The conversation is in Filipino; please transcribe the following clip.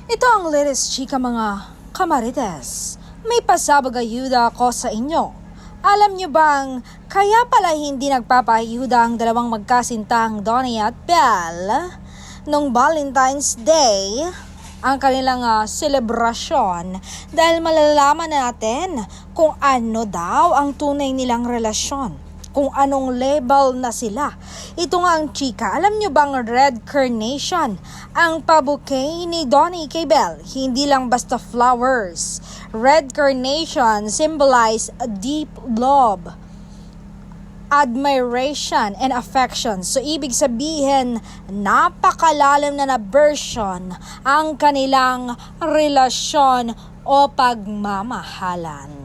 Ito ang latest chika mga kamarites. May pasabog ayuda ako sa inyo. Alam niyo bang kaya pala hindi nagpapayuda ang dalawang magkasintang Donnie at Belle nung Valentine's Day? Ang kanilang selebrasyon dahil malalaman natin kung ano daw ang tunay nilang relasyon, kung anong label na sila. Ito nga ang chika. Alam nyo bang red carnation ang pabouquet ni Donnie kay Belle? Hindi lang basta flowers. Red carnation symbolize a deep love, admiration, and affection. So, ibig sabihin, napakalalim na version ang kanilang relasyon o pagmamahalan.